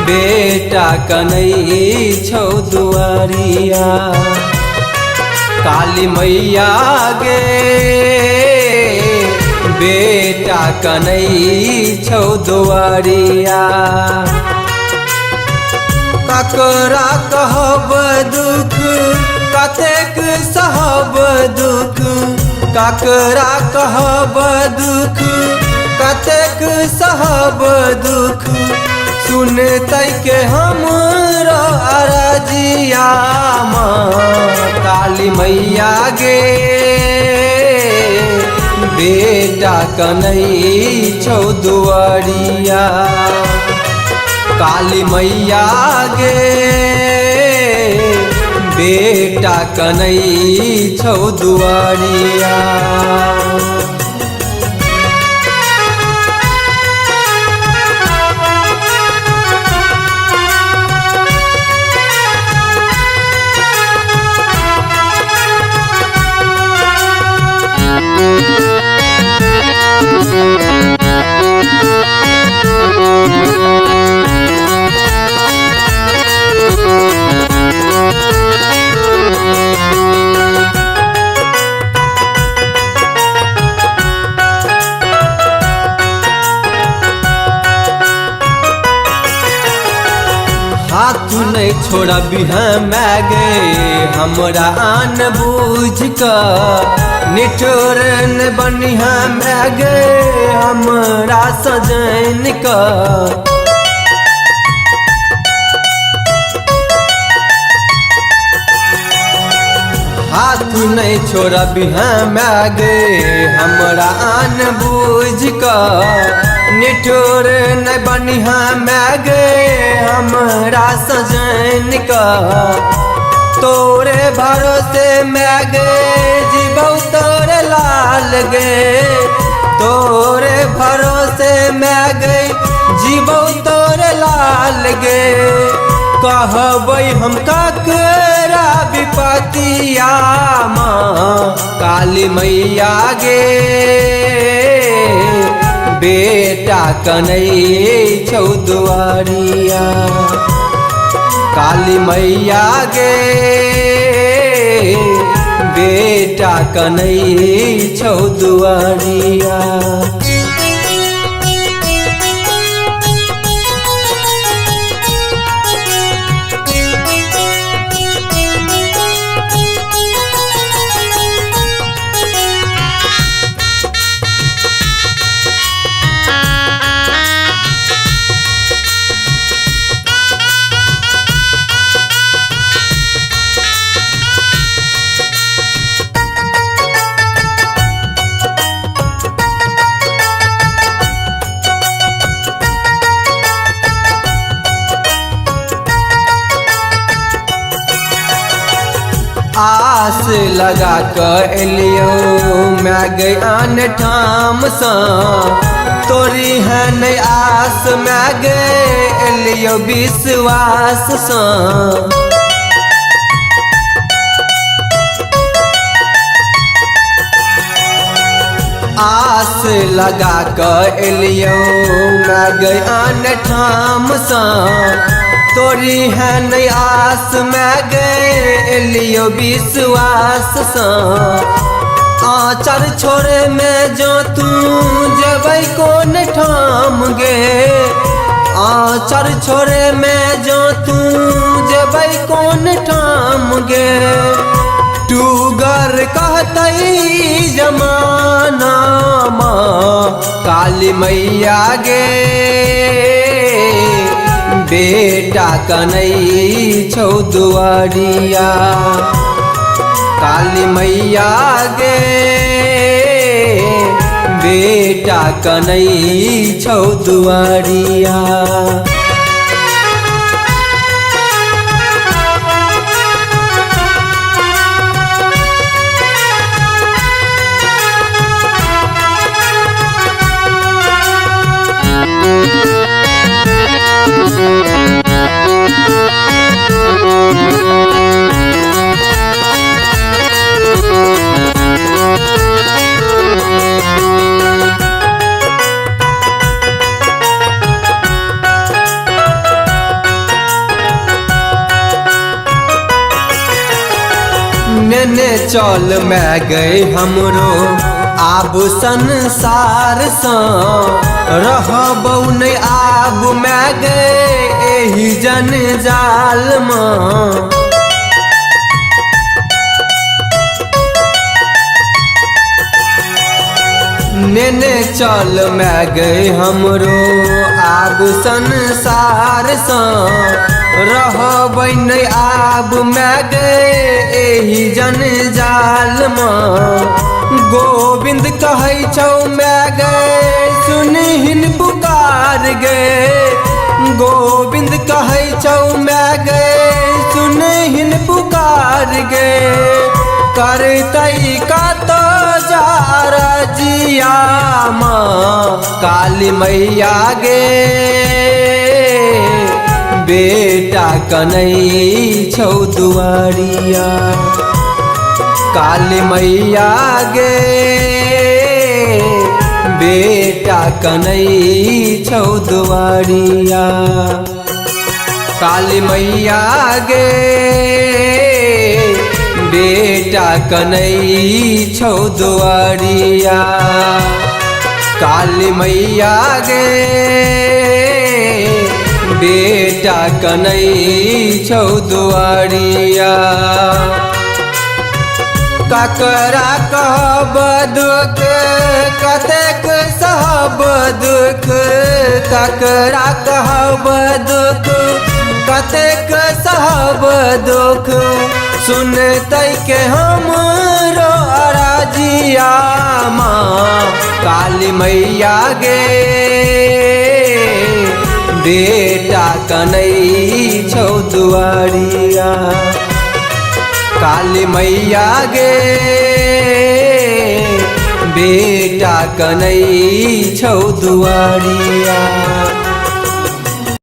बेटा कन्हई छौ दुआरिया। काली मैया गे बेटा कन्हई छौ दुआरिया। ककरा कहब दुख कतेक सहब दुख, ककरा कहब दुख कतेक सहब दुख, सुनतै के हमरो अरजिया माँ। काली मैया गे बेटा कन्हई छौ दुआरिया। काली मैया गे बेटा कन्हई छौ दुआरिया। हाथ नहीं छोड़ा बिहमै गे हमरा आन बूझ कर, निठोर न बनिहा मै गे हमरा सजन कर। हाथ नहीं छोड़ा बिहमै गे हमरा आन बूझ कर, निठोर न बनिहा मै गे हमरा सजन का। तोरे भरोसे मैं गे जीबौ तोरे लाल गे, तोरे भरोसे मैं गे जीबौ तोरे लाल गे। कहबै हम ककरा विपतिया माँ। काली मैया गे बेटा कन्हई छौ दुआरिया। काली मैया गे बेटा कन्हई छौ दुआरिया। आस लगा कर एलियो मैं गई आन ठाम सा, तोरी है नहीं आस मैं गई एलियो विश्वास सा। आस लगा कर एलियो मैं गई आन ठाम सा, तोरी है नहीं आस मैं गए एलियो विश्वास सा। आचर छोड़े में जो तू जबै कोन ठाम गे, आचर छोड़े में जो तू जबै कोन ठाम गे। टूगर कहतई जमाना माँ। काली मैया गे बेटा कन्हई छौ दुआरिया। काली मैया गे बेटा कन्हई छौ दुआरिया। नेने चल मैं गए हमरो आब संसार सँ रहबौ नै आब मैं गए एही जंजाल में। नेने चल मैं गए हमरो आब संसार सँ रहबै नै आब मैं गए एही जंजाल में। गोविंद कहै छौ मैं गए सुनहिन पुकार गे, गोविंद कहै छौ मैं गए सुनहिन पुकार गे। करतै कतो जा रजिया माँ काली मैया गे, बेटा कनै छौ दुआरिया काली मैया गे, बेटा कनै छौ दुआरिया काली मैया गे, बेटा कनै छौ दुआरिया काली मैया गे, बेटा कनै छौ दुआरिया। ककरा कहब दुख कतेक सहब दुख, ककरा कहब दुख कतेक सहब दुख। सुनतै के हमरो अरजिया माँ काली मैया गे, बेटा कनै छौ दुआरिया काली मैया गे, बेटा कनै छौ दुआरिया।